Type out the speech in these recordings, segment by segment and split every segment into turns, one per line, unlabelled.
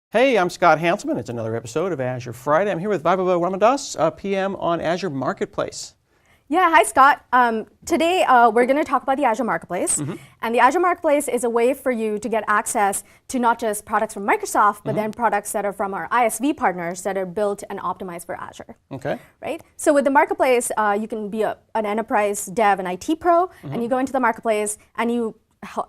Hey, I'm Scott Hanselman. It's another episode of Azure Friday. I'm here with Vybava Ramadoss, PM on Azure Marketplace.
Yeah, hi Scott. Today we're going to talk about the Azure Marketplace. And the Azure Marketplace is a way for you to get access to not just products from Microsoft, but then products that are from our ISV partners that are built and optimized for Azure.
Okay.
Right? So with the Marketplace, you can be an enterprise dev and IT pro, and you go into the Marketplace and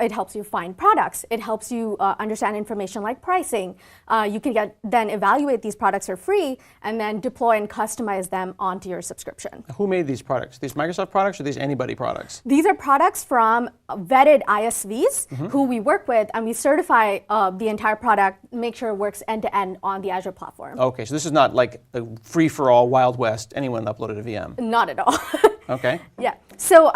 it helps you find products. It helps you understand information like pricing. You can then evaluate these products for free and then deploy and customize them onto your subscription.
Who made these products? These Microsoft products or these anybody products?
These are products from vetted ISVs who we work with, and we certify the entire product, make sure it works end to end on the Azure platform.
Okay, so this is not like a free-for-all Wild West, anyone uploaded a VM.
Not at all.
Okay.
Yeah. So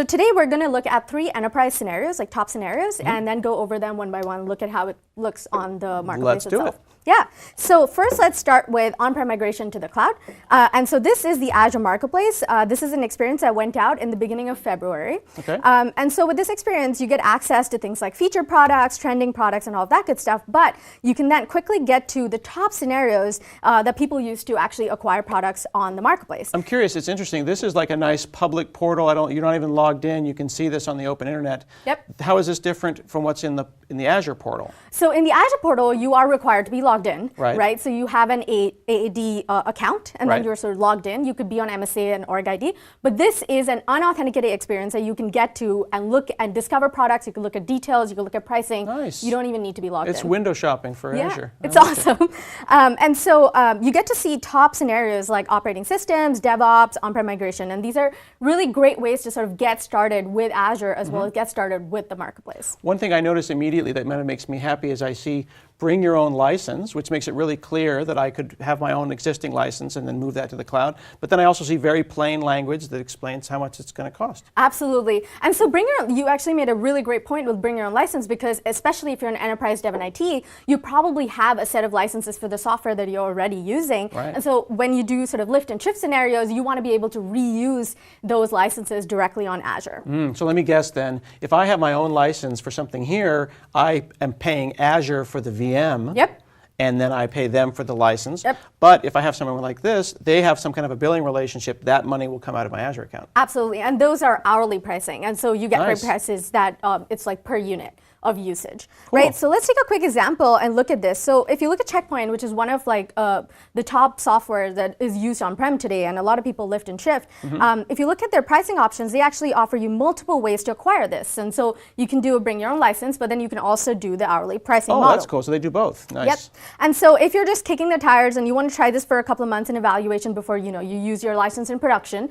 today we're going to look at 3 enterprise scenarios, like top scenarios, and then go over them one by one, look at how it looks on the Marketplace itself.
Let's do it.
Yeah. So first, let's start with on-prem migration to the cloud. And so this is the Azure Marketplace. This is an experience that went out in the beginning of February.
Okay.
And so with this experience, you get access to things like featured products, trending products, and all of that good stuff. But you can then quickly get to the top scenarios that people use to actually acquire products on the Marketplace.
I'm curious, it's interesting. This is like a nice public portal. You're not even logged in. You can see this on the open internet.
Yep.
How is this different from what's in the Azure portal?
So in the Azure portal, you are required to be logged in,
right?
So you have an AAD account, and then you're sort of logged in. You could be on MSA and org ID, but this is an unauthenticated experience that you can get to and look and discover products. You can look at details. You can look at pricing.
Nice.
You don't even need to be logged in.
It's window shopping for Azure.
It's awesome. And so you get to see top scenarios like operating systems, DevOps, on-prem migration, and these are really great ways to sort of get started with Azure as well as get started with the Marketplace.
One thing I notice immediately that kind of makes me happy is I see bring your own license, which makes it really clear that I could have my own existing license and then move that to the cloud. But then I also see very plain language that explains how much it's going to cost.
Absolutely. And so you actually made a really great point with bring your own license, because especially if you're an enterprise dev and IT, you probably have a set of licenses for the software that you're already using.
Right.
And so when you do sort of lift and shift scenarios, you want to be able to reuse those licenses directly on Azure.
So let me guess then, if I have my own license for something here, I am paying Azure for the VM.
Yep.
And then I pay them for the license.
Yep.
But if I have someone like this, they have some kind of a billing relationship, that money will come out of my Azure account.
Absolutely. And those are hourly pricing. And so you get
Nice.
prices that it's like per unit of usage,
Cool.
right? So let's take a quick example and look at this. So if you look at Checkpoint, which is one of like the top software that is used on-prem today, and a lot of people lift and shift, if you look at their pricing options, they actually offer you multiple ways to acquire this. And so you can do a bring your own license, but then you can also do the hourly pricing model.
Oh, that's cool. So they do both. Nice.
Yep. And so if you're just kicking the tires and you want to try this for a couple of months in evaluation before you use your license in production,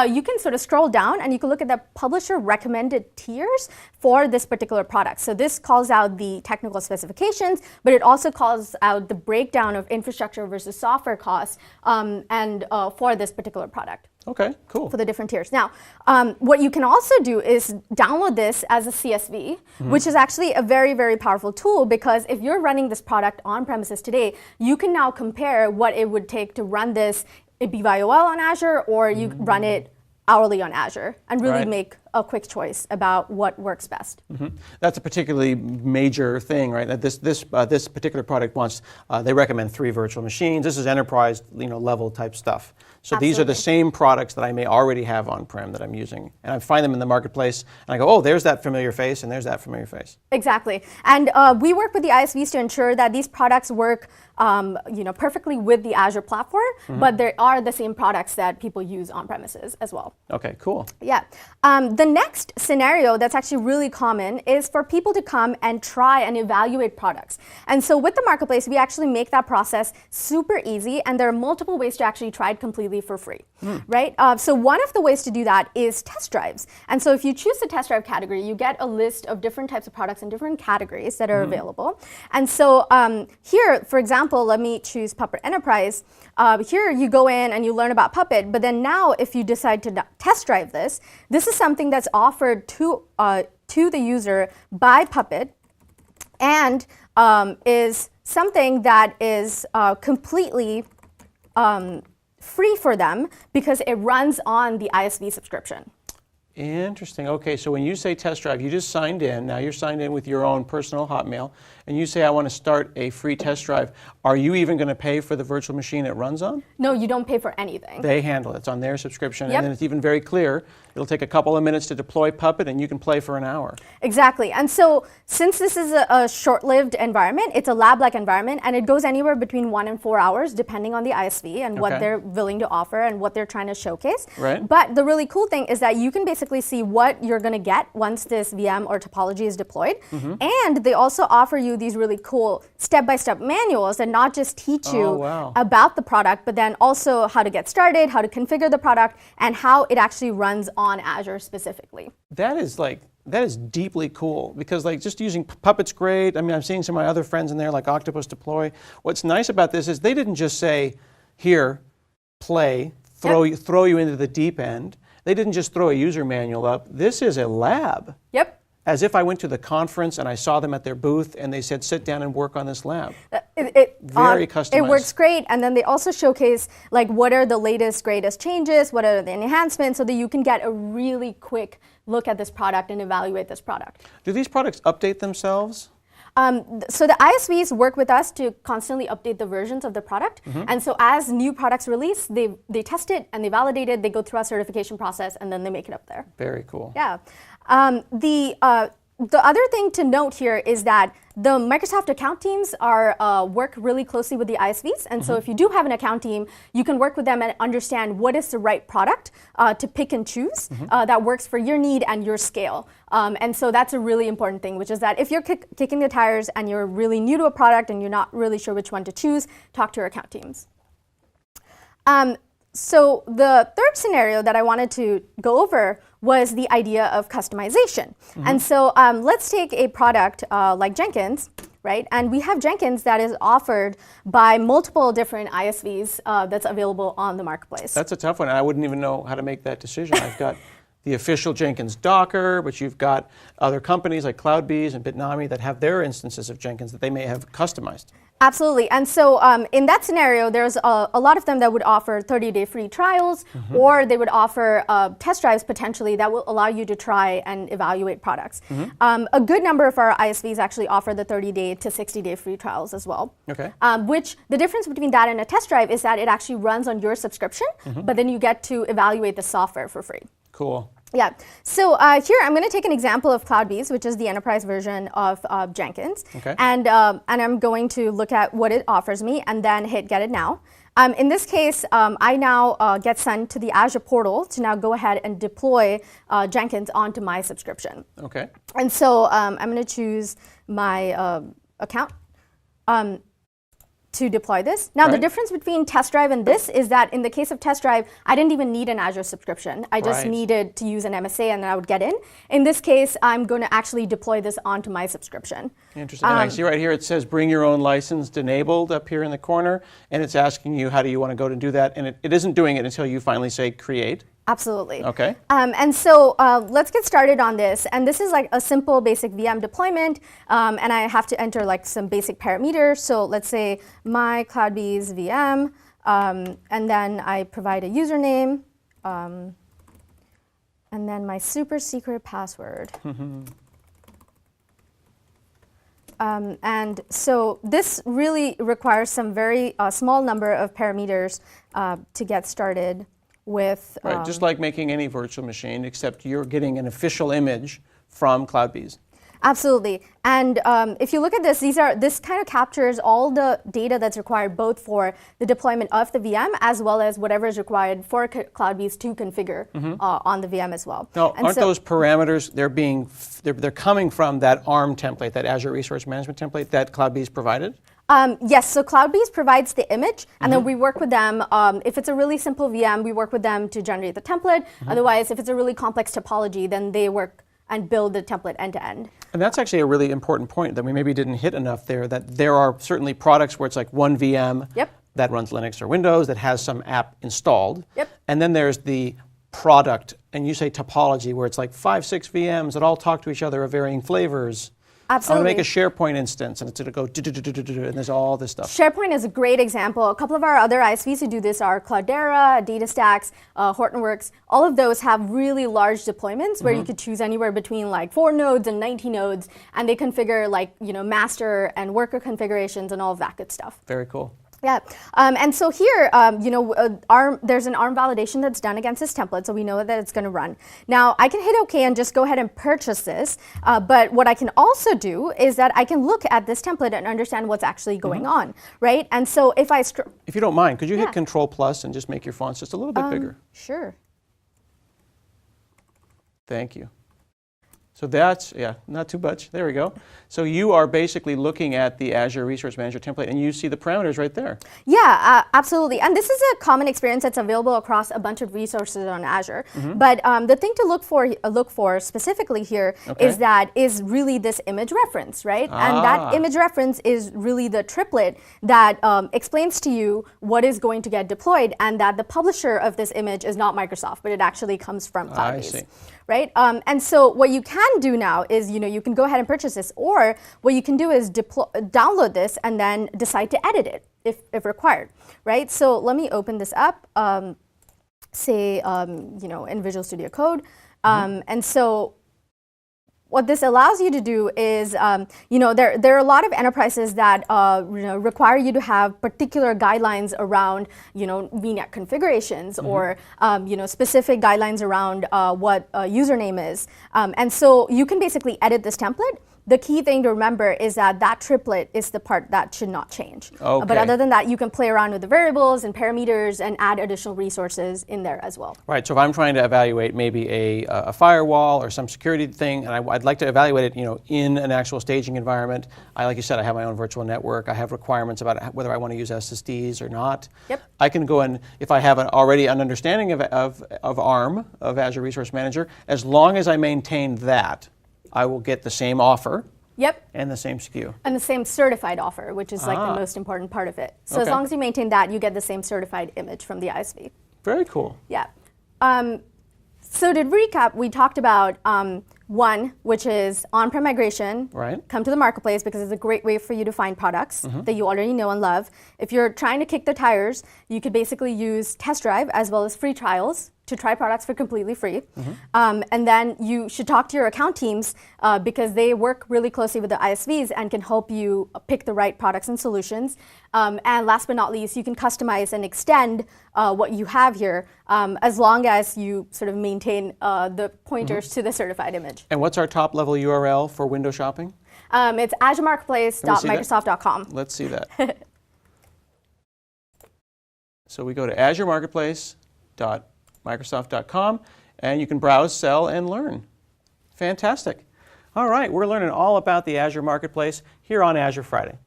you can sort of scroll down and you can look at the publisher recommended tiers for this particular product. So this calls out the technical specifications, but it also calls out the breakdown of infrastructure versus software costs for this particular product.
Okay, cool.
For the different tiers. Now, what you can also do is download this as a CSV, which is actually a very, very powerful tool, because if you're running this product on premises today, you can now compare what it would take to run this BYOL on Azure, or you run it hourly on Azure, and really make a quick choice about what works best.
That's a particularly major thing, right? That this particular product wants, they recommend 3 virtual machines. This is enterprise level type stuff. So these are the same products that I may already have on-prem that I'm using. And I find them in the Marketplace, and I go, oh, there's that familiar face, and there's that familiar face.
Exactly. And we work with the ISVs to ensure that these products work perfectly with the Azure platform, but they are the same products that people use on premises as well.
Okay, cool.
Yeah. The next scenario that's actually really common is for people to come and try and evaluate products. And so with the Marketplace, we actually make that process super easy, and there are multiple ways to actually try it completely for free, right? So one of the ways to do that is test drives. And so if you choose the test drive category, you get a list of different types of products in different categories that are available. And so here, for example, let me choose Puppet Enterprise. Here you go in and you learn about Puppet, but then now if you decide to test drive this is something that's offered to the user by Puppet, and is something that is completely free for them because it runs on the ISV subscription.
Interesting. Okay, so when you say test drive, you just signed in. Now you're signed in with your own personal Hotmail, and you say, I want to start a free test drive. Are you even going to pay for the virtual machine it runs on?
No, you don't pay for anything.
They handle it. It's on their subscription,
Yep.
and then it's even very clear. It'll take a couple of minutes to deploy Puppet, and you can play for an hour.
Exactly. And so since this is a short-lived environment, it's a lab-like environment, and it goes anywhere between 1 and 4 hours, depending on the ISV and what
Okay.
they're willing to offer and what they're trying to showcase.
Right.
But the really cool thing is that you can basically see what you're going to get once this VM or topology is deployed. And they also offer you these really cool step-by-step manuals that not just teach you
Oh, wow.
about the product, but then also how to get started, how to configure the product, and how it actually runs on Azure specifically.
That is deeply cool, because like just using Puppet's great. I mean, I'm seeing some of my other friends in there like Octopus Deploy. What's nice about this is they didn't just say, here, play, throw you into the deep end. They didn't just throw a user manual up. This is a lab.
Yep.
As if I went to the conference and I saw them at their booth and they said, sit down and work on this lab. Very customized.
It works great, and then they also showcase like what are the latest, greatest changes, what are the enhancements, so that you can get a really quick look at this product and evaluate this product.
Do these products update themselves?
So the ISVs work with us to constantly update the versions of the product, and so as new products release, they test it and they validate it, they go through our certification process, and then they make it up there.
Very cool.
Yeah. The other thing to note here is that the Microsoft account teams work really closely with the ISVs, and so if you do have an account team, you can work with them and understand what is the right product to pick and choose that works for your need and your scale. And so that's a really important thing, which is that if you're kicking the tires and you're really new to a product and you're not really sure which one to choose, talk to your account teams. So the third scenario that I wanted to go over was the idea of customization. And so let's take a product like Jenkins, right? And we have Jenkins that is offered by multiple different ISVs that's available on the marketplace.
That's a tough one. I wouldn't even know how to make that decision. I've got the official Jenkins Docker, but you've got other companies like CloudBees and Bitnami that have their instances of Jenkins that they may have customized.
Absolutely. And so in that scenario, there's a lot of them that would offer 30-day free trials, or they would offer test drives potentially that will allow you to try and evaluate products. A good number of our ISVs actually offer the 30-day to 60-day free trials as well.
Okay.
Which the difference between that and a test drive is that it actually runs on your subscription, but then you get to evaluate the software for free.
Cool.
Yeah. So here I'm going to take an example of CloudBees, which is the enterprise version of Jenkins.
Okay.
And I'm going to look at what it offers me and then hit Get It Now. In this case, I now get sent to the Azure portal to now go ahead and deploy Jenkins onto my subscription.
Okay.
And so I'm going to choose my account to deploy this. Now, the difference between test drive and this is that in the case of test drive, I didn't even need an Azure subscription. I just needed to use an MSA and then I would get in. In this case, I'm going to actually deploy this onto my subscription.
Interesting. And I see right here it says bring your own license enabled up here in the corner, and it's asking you how do you want to go to do that, and it isn't doing it until you finally say create.
Absolutely.
Okay.
And so let's get started on this. And this is like a simple basic VM deployment. And I have to enter like some basic parameters. So let's say my CloudBees VM. And then I provide a username. And then my super secret password. And so this really requires some very small number of parameters to get started with.
Right, just like making any virtual machine, except you're getting an official image from CloudBees.
Absolutely. And if you look at this, this kind of captures all the data that's required both for the deployment of the VM as well as whatever is required for CloudBees to configure on the VM as well.
Now,
and
aren't those parameters, they're coming from that ARM template, that Azure Resource Management template that CloudBees provided?
Yes, so CloudBees provides the image, and then we work with them. If it's a really simple VM, we work with them to generate the template. Otherwise, if it's a really complex topology, then they work and build the template end to end.
And that's actually a really important point that we maybe didn't hit enough there, that there are certainly products where it's like one VM that runs Linux or Windows that has some app installed. And then there's the product, and you say topology, where it's like 5, 6 VMs that all talk to each other of varying flavors.
Absolutely.
I'm going to make a SharePoint instance, and it's going to go and there's all this stuff.
SharePoint is a great example. A couple of our other ISVs who do this are Cloudera, DataStax, Hortonworks. All of those have really large deployments where you could choose anywhere between like 4 nodes and 90 nodes, and they configure like, you know, master and worker configurations and all of that good stuff.
Very cool.
Yeah, and so here, you know, there's an ARM validation that's done against this template, so we know that it's going to run. Now, I can hit OK and just go ahead and purchase this, but what I can also do is that I can look at this template and understand what's actually going on, right? And so if I...
If you don't mind, could you hit Control Plus and just make your fonts just a little bit bigger?
Sure.
Thank you. So that's, yeah, not too much. There we go. So you are basically looking at the Azure Resource Manager template, and you see the parameters right there.
Yeah, absolutely. And this is a common experience that's available across a bunch of resources on Azure. But the thing to look for specifically here is really this image reference, right? And that image reference is really the triplet that explains to you what is going to get deployed, and that the publisher of this image is not Microsoft, but it actually comes from Cloudbase. Right? And so what you can do now is, you know, you can go ahead and purchase this, or what you can do is download this and then decide to edit it if required, right? So let me open this up, say, you know, in Visual Studio Code. And so what this allows you to do is, you know, there are a lot of enterprises that you know, require you to have particular guidelines around, you know, VNet configurations or, you know, specific guidelines around what a username is. And so you can basically edit this template. The key thing to remember is that that triplet is the part that should not change. But other than that, you can play around with the variables and parameters and add additional resources in there as well.
Right, so if I'm trying to evaluate maybe a firewall or some security thing, and I'd like to evaluate it, you know, in an actual staging environment, like you said, I have my own virtual network, I have requirements about whether I want to use SSDs or not. I can go and, if I have already an understanding of ARM, of Azure Resource Manager, as long as I maintain that, I will get the same offer. And the same SKU. And
the same certified offer, which is like the most important part of it. So as long as you maintain that, you get the same certified image from the ISV.
Very cool.
Yeah. So to recap, we talked about one, which is on-prem migration. Come to the marketplace because it's a great way for you to find products that you already know and love. If you're trying to kick the tires, you could basically use Test Drive as well as free trials to try products for completely free. And then you should talk to your account teams because they work really closely with the ISVs and can help you pick the right products and solutions. And last but not least, you can customize and extend what you have here as long as you sort of maintain the pointers to the certified image.
And what's our top level URL for window shopping?
It's azuremarketplace.microsoft.com.
Let's see that. So we go to azuremarketplace.microsoft.com, and you can browse, sell, and learn. Fantastic. All right, we're learning all about the Azure Marketplace here on Azure Friday.